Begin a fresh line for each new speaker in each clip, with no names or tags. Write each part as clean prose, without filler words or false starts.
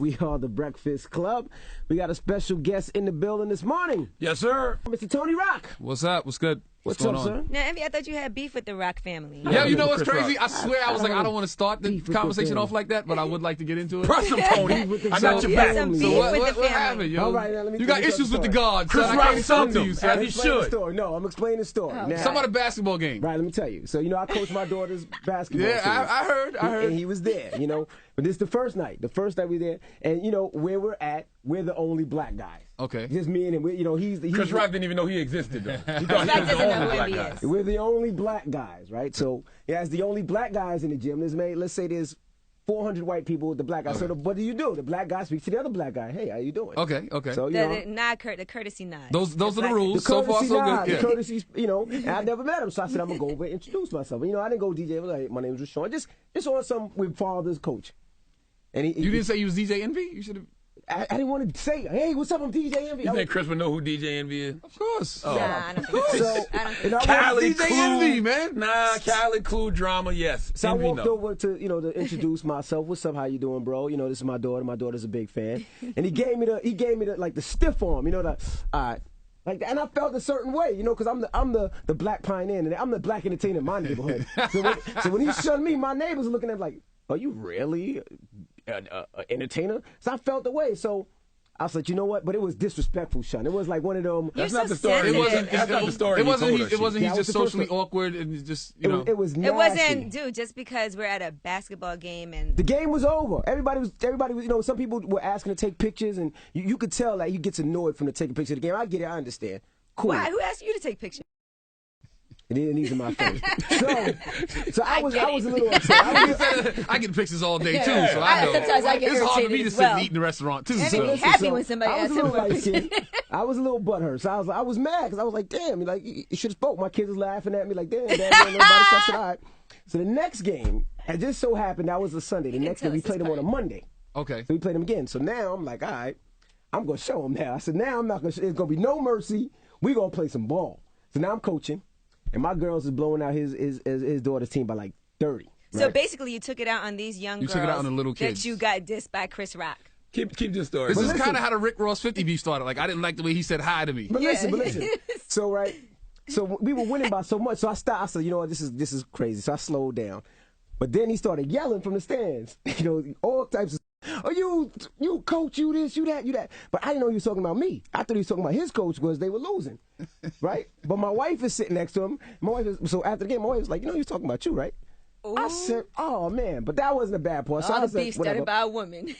We are the Breakfast Club. We got a special guest in the building this morning.
Yes, sir.
Mr. Tony Rock.
What's up? What's good?
What's up, sir?
Now, Envy, I thought you had beef with the Rock family.
Yeah, you know what's
Chris
crazy?
Rock.
I swear I was like, I don't want to start the conversation off like that, but I would like to get into it.
Press him, Tony. I got your
You
back.
got some beef
So what
with the family.
happened, yo?
All right, now let me
you
tell
got
you
issues with the
something.
God,
Chris
son. I
Rock
can't even talk
sunned
to
him.
you,
As
son.
he
Explain the
should.
story. No, I'm explaining the story.
Oh.
Now,
Some about a basketball game.
right, let me tell you. So, I coached my daughter's basketball team.
Yeah, I heard.
And he was there, But this is the first night. The first night we there. And, where we're at, we're the only black guys.
Okay.
Just me and him. He's
Chris Rock didn't even know he existed, though. He thought
Chris Rock
he was the
doesn't know
only
who
black
he
guy.
is.
We're the only black guys, right? So, as the only black guys in the gym, let's say there's 400 white people with the black guys.
Okay.
So, what do? The black guy speaks to the other black guy. Hey, how you doing?
Okay.
So,
The courtesy nod.
Those are the
the
rules. So far,
courtesy
so
nod,
good.
the
Yeah.
courtesy, and I never met him, so I said I'm gonna go over and introduce myself. I didn't go DJ. I was like, my name is Rashawn. Just on some with father's coach. And
You didn't say you was DJ Envy? You should have.
I didn't want to say, hey, what's up? I'm DJ Envy.
You think Chris would know who DJ Envy is?
Of course.
Nah, I don't think so.
So,
I don't think
and I
Cali
walked-
DJ
Clue.
Envy, man.
Nah, Cali Clue drama, yes.
So I
Envy,
walked
no.
over to, to introduce myself. What's up? How you doing, bro? This is my daughter. My daughter's a big fan. And he gave me the stiff arm, like that. And I felt a certain way, because I'm the black pioneer, and I'm the black entertainer in my neighborhood. So when he shunned me, my neighbors were looking at me like, are you really an entertainer? So I felt the way. So I was like, you know what? But it was disrespectful, shun. It was like one of them.
That's
You're
not
so
the story.
sensitive.
That's not the story.
It wasn't.
he
It wasn't.
Yeah,
He's
I was
just
the first
socially
one.
awkward and just
It was nasty.
It wasn't, dude, just because we're at a basketball game and
The game was over. Everybody was, some people were asking to take pictures, and you could tell that he gets annoyed from the taking picture of the game. I get it. I understand. Cool.
why? Who asked you to take pictures?
And then he's in my face. So I was a little upset.
I get pictures all day too, so I know.
Sometimes I get
It's hard for me
irritated
to
as
sit and
well.
eat in the restaurant too.
And
So.
be happy when somebody
I was
asks
a
him
little
for a
light
picture.
skinned. I was a little butthurt. So I was mad because I was like, damn, you should have spoke. My kids was laughing at me like, damn, Dad, nobody. So I said, all right. So the next game, it just so happened that was a Sunday. The next game we played them on a Monday.
Okay.
So we played them again. So now I'm like, all right, I'm going to show them now. I said, now I'm not going to, it's going to be no mercy. We're going to play some ball. So now I'm coaching, and my girls is blowing out his daughter's team by like 30.
So
right?
basically, you took it out on these young girls
took it out on the little kids.
that you got dissed by Chris Rock.
Keep this story.
This is
listen.
kind of how the Rick Ross 50 beef started. Like I didn't like the way he said hi to me.
But listen.
Yeah.
So so we were winning by so much. So I stopped. I said, you know what, this is crazy. So I slowed down. But then he started yelling from the stands. All types of. Oh, you coach, you this, you that. But I didn't know he was talking about me. I thought he was talking about his coach because they were losing, right? But my wife is sitting next to him. So after the game, my wife was like, he was talking about you, right? I said, oh man, but that wasn't a bad part. So I
All the
was like,
beef
whatever.
started by a woman.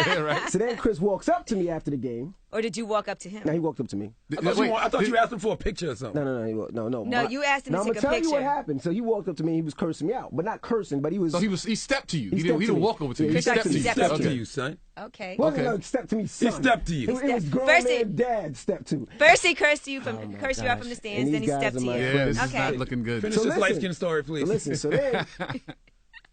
Yeah, right.
So then Chris walks up to me after the game.
Or did you walk up to him?
Now he walked up to me.
I thought you asked him for a picture or something.
No.
No, you asked him to
now,
take
I'm
a
gonna tell you what
picture.
happened. So he walked up to me. He was cursing me out, but not cursing. But he was.
So he stepped to you.
He
He
stepped to
didn't
me.
walk over to you.
Yeah,
He
he
stepped
stepped
to you.
to me.
Step
Okay.
to you, son.
Okay.
Wasn't
Okay.
like step to me, son.
He stepped to you.
It was grown
First
man dad step to.
First he cursed you out
gosh.
from the stands,
And
then he
these guys
stepped
are
to
my
you.
Yeah, this is
Okay.
not looking good.
Finish
So
this
listen.
light-skin story, please.
Listen, so then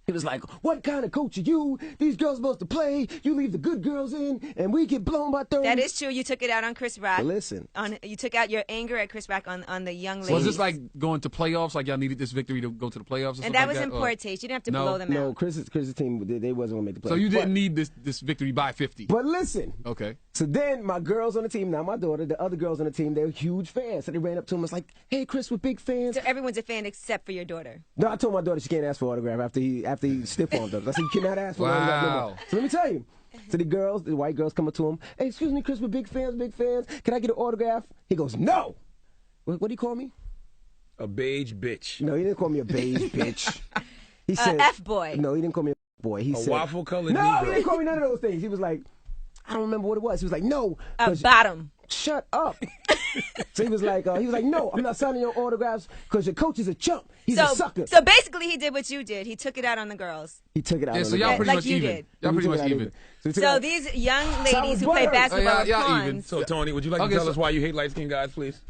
he was like, what kind of coach are you? These girls supposed to play. You leave the good girls in, and we get blown by 30.
That is true. You took it out on Chris Rock.
But listen.
You took out your anger at Chris Rock on the young ladies.
Was this like going to playoffs? Like y'all needed this victory to go to the playoffs or something
And that
like
was
that?
in
Or-
poor taste. You didn't have to
No.
blow them
No,
out.
Chris's team, they wasn't going to make the play.
So you didn't need this victory by 50.
But listen.
Okay.
So then my girls on the team, now my daughter, the other girls on the team, they were huge fans. So they ran up to him and was like, hey, Chris, we're big fans.
So everyone's a fan except for your daughter.
No, I told my daughter she can't ask for autograph after he stiff-armed her. I said, you cannot ask for autograph no more.
Wow.
So let me tell you. So the white girls come up to him. Hey, excuse me, Chris, we're big fans. Can I get an autograph? He goes, no. What do you call me?
A beige bitch.
No, he didn't call me a beige bitch. He said,
F-boy.
No, he didn't call me a boy. He
A
said,
waffle-colored
no,
Negro.
he didn't call me none of those things. He was like, I don't remember what it was. He was like, no.
A
'cause-
bottom.
Shut up. So he was like, no, I'm not signing your autographs because your coach is a chump. He's a sucker.
So basically he did what you did. He took it out on the girls.
He took it out.
Yeah,
on
so
the
y'all
guy.
pretty
Like
much
you
even.
did.
Y'all
He
pretty
took
much
it out
even.
So he took it
So
out.
these young
I
ladies
was
who play
butthurt.
basketball
Oh,
with
yeah, even.
pawns.
So, Tony, would you like to
Okay,
tell
so-
us why you hate light-skinned guys, please?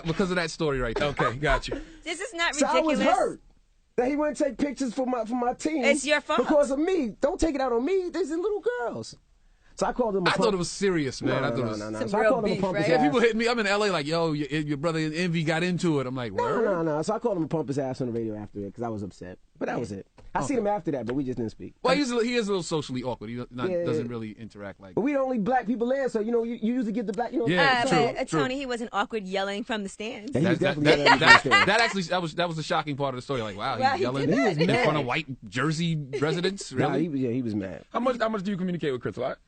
Because of that story right there.
Okay, got you.
This is not
So I was
ridiculous.
hurt that he wouldn't take pictures for my team.
It's your fault.
Because of me. Don't take it out on me. These are little girls. So I called him a
I
pump.
thought it was serious, man. I thought it was.
No.
Some
So I
real
called him a
beef,
pump his
right?
Yeah,
ass.
people hitting me. I'm in LA like, yo, your brother Envy got into it. I'm like, word?
No. So I called him a pump his ass on the radio after it because I was upset. But that was it. I seen him after that, but we just didn't speak.
Well, he is a little socially awkward. He doesn't
Yeah.
really interact like.
But we the only black people there, so you usually get the black.
Yeah, true,
But
true.
Tony, he wasn't awkward yelling from the stands.
He was
That
definitely yelling at me.
actually that was the shocking part of the story. Like, wow,
Wow,
he's
he
yelling
did that.
in front of white Jersey residents.
Nah,
Really?
he was mad.
How much do you communicate with Chris? A lot?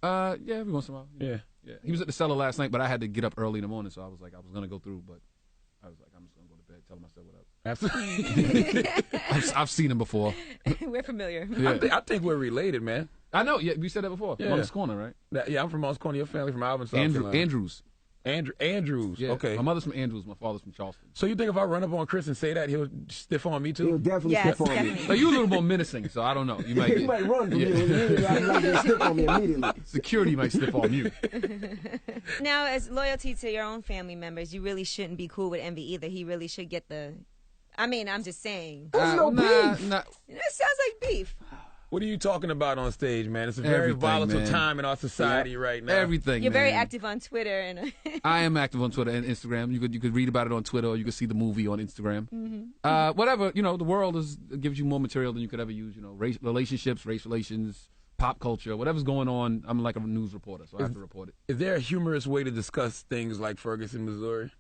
Yeah, every once in a while.
Yeah.
Yeah. He was at the cellar last night, but I had to get up early in the morning, so I was like, I was gonna go through, but I was like, I'm just gonna go to bed, tell him I said what up.
Absolutely.
I've seen him before.
We're familiar.
Yeah.
I think we're related, man.
I know. Yeah, we said that before.
Yeah.
Monk's Corner, right?
Yeah, I'm from Monk's Corner. Your family from Alvin, South Carolina.
Andrews.
Andrews.
Yeah.
Okay.
My mother's from Andrews. My father's from Charleston.
So you think if I run up on Chris and say that, he'll stiff on me
He'll
too?
definitely
Yes,
stiff on me.
definitely.
Like, you a little more menacing, so I don't know. You might,
He might run from
Yeah.
you. Immediately, I'm like, he'll stiff on me immediately.
Security might stiff on you.
Now, as loyalty to your own family members, you really shouldn't be cool with Envy either. He really should get the. I mean, I'm just saying.
There's no beef.
Nah.
That sounds like beef.
What are you talking about on stage, man? It's a very
Everything,
volatile
man.
time in our society right now.
Everything.
You're very
man.
active on Twitter and.
I am active on Twitter and Instagram. You could read about it on Twitter, or you could see the movie on Instagram. Whatever, the world gives you more material than you could ever use. Race relationships, race relations, pop culture, whatever's going on. I'm like a news reporter, so I have to report it.
Is there a humorous way to discuss things like Ferguson, Missouri?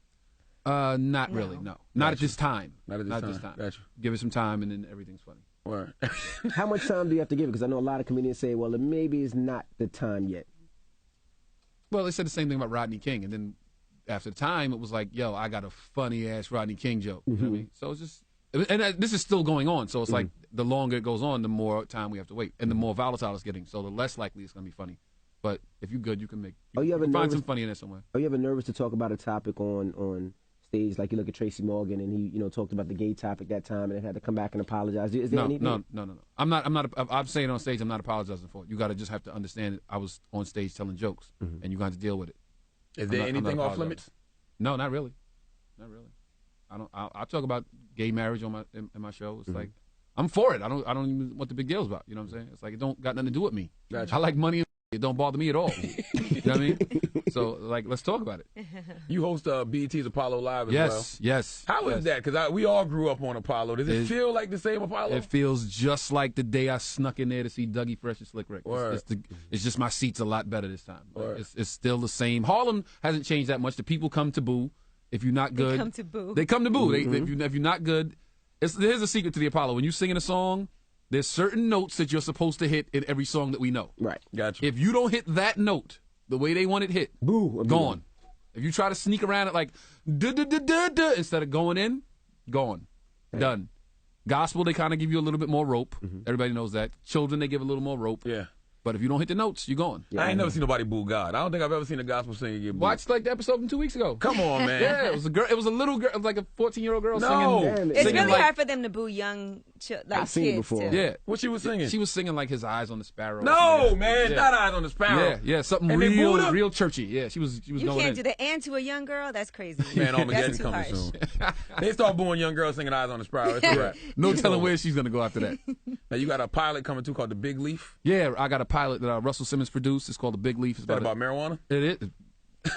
Not really, no. Not at this time.
Not at this time. Gotcha.
Give it some time, and then everything's funny.
Word.
How much time do you have to give it? Because I know a lot of comedians say, well, maybe it's not the time yet.
Well, they said the same thing about Rodney King, and then after the time, it was like, yo, I got a funny ass Rodney King joke. You know what I mean? So it's just, and this is still going on. So it's like the longer it goes on, the more time we have to wait, and the more volatile it's getting. So the less likely it's gonna be funny. But if you're good, you can find some funny in there somewhere.
Are you ever nervous to talk about a topic on stage? Like you look at Tracy Morgan, and he talked about the gay topic that time, and then had to come back and apologize. Is there anything?
No. I'm saying on stage, I'm not apologizing for it. You got to just have to understand it. I was on stage telling jokes, and you got to deal with it.
Is there anything off limits?
No, not really. I talk about gay marriage in my show. It's like I'm for it. I don't even know what the big deal's about. You know what I'm saying? It's like it don't got nothing to do with me.
Gotcha.
I like money. It don't bother me at all. You know what I mean? So like, let's talk about it.
You host BET's Apollo Live as well.
Yes.
How is that? Because we all grew up on Apollo. Does it feel like the same Apollo?
It feels just like the day I snuck in there to see Dougie Fresh and Slick Rick.
Word.
It's just my seat's a lot better this time.
Word.
It's still the same. Harlem hasn't changed that much. The people come to boo. If you're not good,
They come to boo.
They come to boo. If you're not good, here's a secret to the Apollo. When you're singing a song, there's certain notes that you're supposed to hit in every song that we know.
Right.
Gotcha.
If you don't hit that note the way they want it hit,
Boo.
gone. If you try to sneak around it like duh, instead of going in, gone. Done. Gospel, they kind of give you a little bit more rope. Everybody knows that. Children, they give a little more rope.
Yeah.
But if you don't hit the notes, you're gone.
I ain't never seen nobody boo God. I don't think I've ever seen a gospel singer get booed.
Watch like the episode from 2 weeks ago.
Come on, man.
Yeah, it was a girl. It was a little girl, like a 14-year-old girl
No.
singing.
Damn it.
It's
singing
really
like,
hard for them to boo young
I've seen it
kids
before.
too.
Yeah,
What she was singing?
she was singing like His Eyes on the Sparrow.
No, man.
Yeah.
Not Eyes on the Sparrow.
Yeah, something
And they booed her?
real churchy. Yeah, she was
You
going
can't
in.
do that. And to a young girl, that's crazy.
Man,
That's
Armageddon
too
coming
harsh.
soon. They start booing young girls singing Eyes on the Sparrow. It's a wrap.
No telling where she's gonna go after that.
Now, you got a pilot coming too called The Big Leaf.
Yeah, I got a pilot that Russell Simmons produced. It's called The Big Leaf. It's
Is that about marijuana?
It is.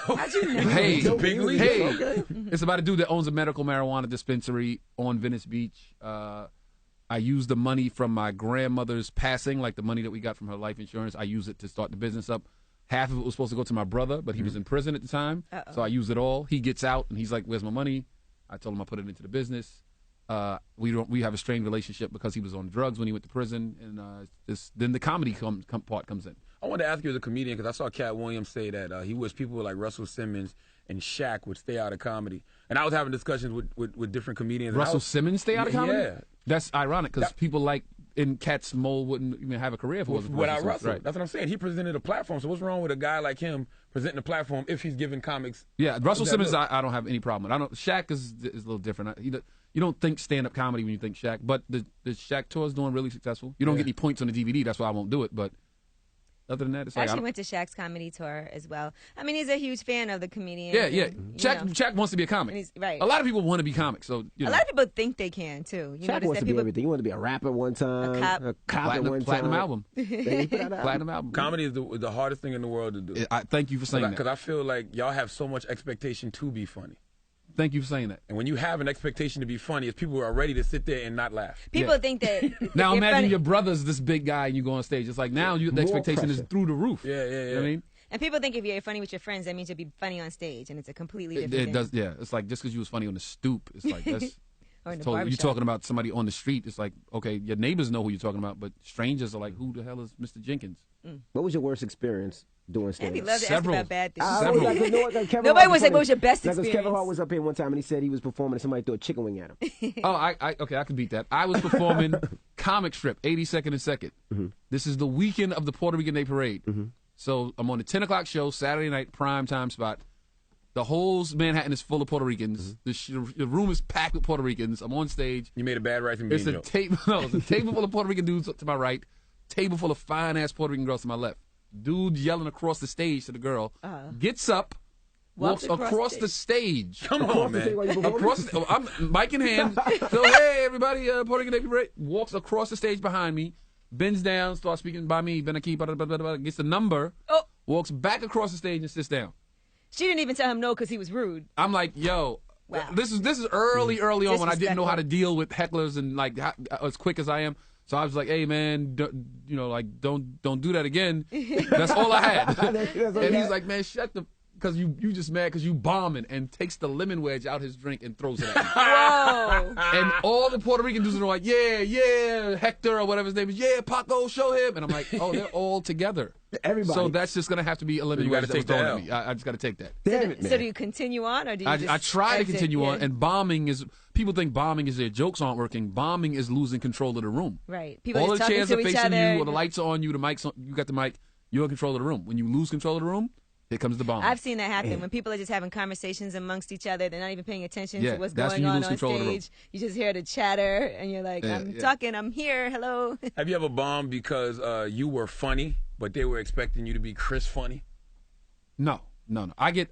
How'd you know?
Hey,
The Big Leaf?
hey,
Okay.
it's about a dude that owns a medical marijuana dispensary on Venice Beach. I used the money from my grandmother's passing, like the money that we got from her life insurance. I used it to start the business up. Half of it was supposed to go to my brother, but he was in prison at the time. So I used it all. He gets out, and he's like, "Where's my money?" I told him I put it into the business. We have a strained relationship because he was on drugs when he went to prison, and then the comedy part comes in.
I wanted to ask you as a comedian, because I saw Cat Williams say that he wished people like Russell Simmons and Shaq would stay out of comedy. And I was having discussions with different comedians.
Russell Simmons stay out of comedy?
Yeah.
That's ironic because people like in Cat's mold wouldn't even have a career if it wasn't for
Without
Russell.
Russell.
Right.
That's what I'm saying. He presented a platform. So what's wrong with a guy like him presenting a platform if he's giving comics?
Yeah, Russell
that
Simmons,
look?
I don't have any problem with. Shaq is a little different. You don't think stand-up comedy when you think Shaq, but the Shaq tour is doing really successful. You don't get any points on the DVD. That's why I won't do it. But other than that, it's
I
like
actually went to Shaq's comedy tour as well. I mean, he's a huge fan of the comedian.
yeah.
and, you know,
Shaq wants to be a
and
comic.
he's, right.
A lot of people want to be comics, so you know.
A lot of people think they can too. You
Shaq
notice
wants
that
to be
people.
everything. He wanted to be a rapper one time,
A cop.
at one
Platinum
time.
album.
Then he put out an album.
Platinum album.
Comedy is the hardest thing in the world to do.
I thank you for saying
Because
that.
I feel like y'all have so much expectation to be funny.
Thank you for saying that.
And when you have an expectation to be funny, it's people who are ready to sit there and not laugh.
People
Yeah.
think that.
Now
you're
imagine
funny.
your brother's this big guy and you go on stage. It's like now the
More
expectation is
pressure.
through the roof.
Yeah.
You know what I mean?
And people think if you're funny with your friends, that means you'll be funny on stage, and it's a completely different
It
thing.
does. Yeah, it's like just because you was funny on the stoop, it's like that's.
Or in the
So you're
barbershop.
talking about somebody on the street. It's like, okay, your neighbors know who you're talking about, but strangers are like, who the hell is Mr. Jenkins?
What was your worst experience doing
Andy
stand-up?
loves to ask
Several.
about bad things.
Several.
Like, you know what, like, Kevin
Nobody
Hart
was like,
funny.
what was your best
Like, 'cause Kevin
experience?
Hart was up here one time and he said he was performing and somebody threw a chicken wing at him.
Oh, okay, I can beat that. I was performing comic strip, 82nd and 2nd. This is the weekend of the Puerto Rican Day Parade. So I'm on the 10 o'clock show, Saturday night, prime time spot. The whole Manhattan is full of Puerto Ricans. The room is packed with Puerto Ricans. I'm on stage.
You made a bad rice and bean
It's a
joke.
table. No, it's a table full of Puerto Rican dudes to my right. Table full of fine ass Puerto Rican girls to my left. Dude yelling across the stage to the girl. Gets up, walks across the stage.
Come on,
Across the
man.
stage while you performing?
Across, I'm mic in hand. So hey, everybody, Puerto Rican Day Parade. Walks across the stage behind me, bends down, starts speaking by me. Ben Aki, blah, blah, blah, blah, gets the number.
Oh.
Walks back across the stage and sits down.
She didn't even tell him no because he was rude.
I'm like, yo,
Wow.
this is early on when I didn't know how to
Disrespectful.
deal with hecklers and like as quick as I am. So I was like, hey man, don't do that again. That's all I had.
That's all
And
you
he's
had?
like, man, shut the. Because you just mad because you bombing, and takes the lemon wedge out his drink and throws it at me.
Whoa.
And all the Puerto Rican dudes are like, yeah, Hector or whatever his name is, yeah, Paco, show him. And I'm like, oh, they're all together.
Everybody.
So that's just gonna have to be a lemon
you
wedge
gotta
that was
take the
thrown at
L.
me. I just gotta take that.
Damn it, man.
So do you continue on, or do you just
I try to
exit?
continue on,
Yeah.
and bombing is people think bombing is their jokes aren't working. Bombing is losing control of the room.
Right. People
All the
just talking
chairs
to
are
each
facing
other.
you, or the lights are on you, the mic's on, you got the mic, you're in control of the room. When you lose control of the room, here comes the bomb.
I've seen that happen when people are just having conversations amongst each other. They're not even paying attention
Yeah,
to what's
that's
going
when you
on
lose
on
control of the room.
stage. You just hear the chatter, and you're like,
Yeah,
I'm
yeah.
talking, I'm here, hello.
Have you ever bombed because you were funny, but they were expecting you to be Chris funny?
No. I get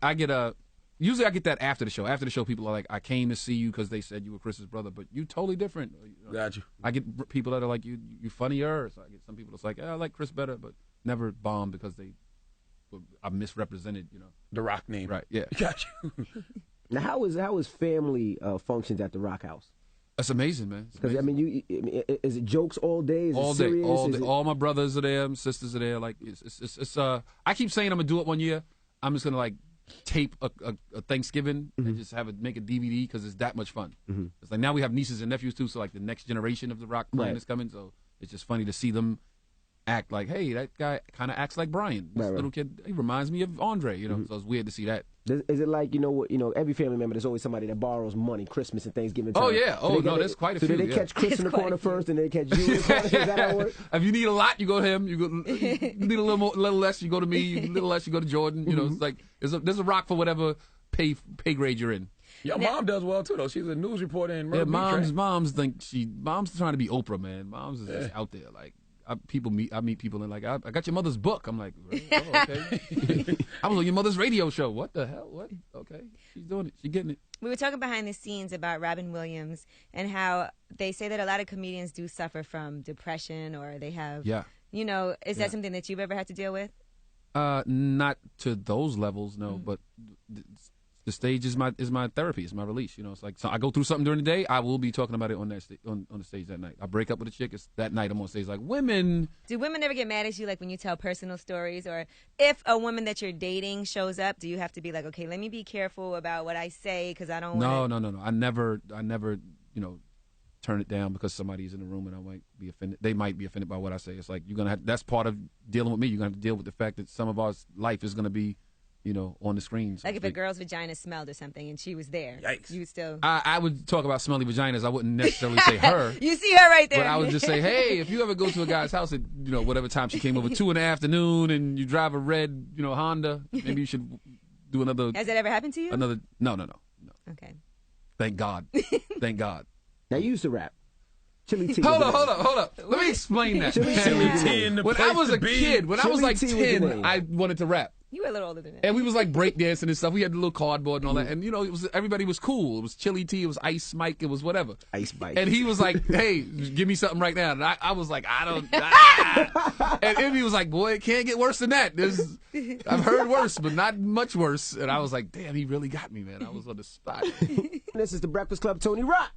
usually I get that after the show. After the show, people are like, I came to see you because they said you were Chris's brother, but you totally different.
Got you.
I get people that are like, you funnier. So I get some people that's like, I like Chris better, but never bomb because I misrepresented,
The Rock name.
Right, yeah.
Got you.
Now, how is family functions at the Rock House?
That's amazing, man. It's
Because I
amazing.
mean, is it jokes all day? Is
all
it
day,
serious?
all
Is
day.
it-
All my brothers are there, my sisters are there. Like it's I keep saying I'm gonna do it one year. I'm just gonna like tape a Thanksgiving and just make a DVD because it's that much fun. It's like now we have nieces and nephews too, so like the next generation of the Rock clan
Right.
is coming. So it's just funny to see them act like, hey, that guy kind of acts like Brian. This
Right.
little kid, he reminds me of Andre. So it's weird to see that.
Is it like every family member? There's always somebody that borrows money, Christmas and Thanksgiving time.
Oh, yeah.
So
Oh,
they
no,
gotta-
there's quite a
so
few,
do they
yeah.
catch Chris in the
Quite a
corner
few.
first, and they catch you in the corner? Is that how it works?
If you need a lot, you go to him. You need a little less, you go to me. A little less, you go to Jordan. It's like there's a rock for whatever pay grade you're in.
Your mom does well too, though. She's a news reporter in Myrtle
Yeah,
Beach, right?
mom's trying to be Oprah, man. Mom's is just out there. Like I meet people and like I got your mother's book. I'm like, really? Oh, okay. I was on your mother's radio show. What the hell? What? Okay, she's doing it. She's getting it.
We were talking behind the scenes about Robin Williams and how they say that a lot of comedians do suffer from depression, or they have,
Yeah.
is that something that you've ever had to deal with?
Not to those levels, no. But the stage is my therapy. It's my release. It's like so I go through something during the day. I will be talking about it on that on the stage that night. I break up with a chick. It's that night I'm on stage like women.
Do women ever get mad at you, like when you tell personal stories, or if a woman that you're dating shows up, do you have to be like, okay, let me be careful about what I say because I don't want
No. I never turn it down because somebody's in the room and I might be offended. They might be offended by what I say. It's like you're gonna have. That's part of dealing with me. You're gonna have to deal with the fact that some of our life is gonna be, on the screen. So
Like if
to
a
speak.
girl's vagina smelled or something and she was there,
Yikes.
you would still.
I would talk about smelly vaginas. I wouldn't necessarily say her.
You see her right there.
But I would just say, hey, if you ever go to a guy's house at whatever time she came over, 2 in the afternoon, and you drive a red Honda, maybe you should do another.
Has that ever happened to you?
No.
Okay.
Thank God. Thank God.
Now you used to rap. Chili tea.
Hold up. Let me explain that.
Chili tea in the
When I was a kid, when I was like
Chili tea was the
10,
name.
I wanted to rap.
You were a little older than that.
And we was like breakdancing and stuff. We had the little cardboard and all that. And, you know, everybody was cool. It was Chili Tea. It was Ice Mike. It was whatever.
Ice Mike.
And he was like, hey, give me something right now. And I was like, I don't. And Envy was like, boy, it can't get worse than that. I've heard worse, but not much worse. And I was like, damn, he really got me, man. I was on the spot.
This is the Breakfast Club, Tony Rock.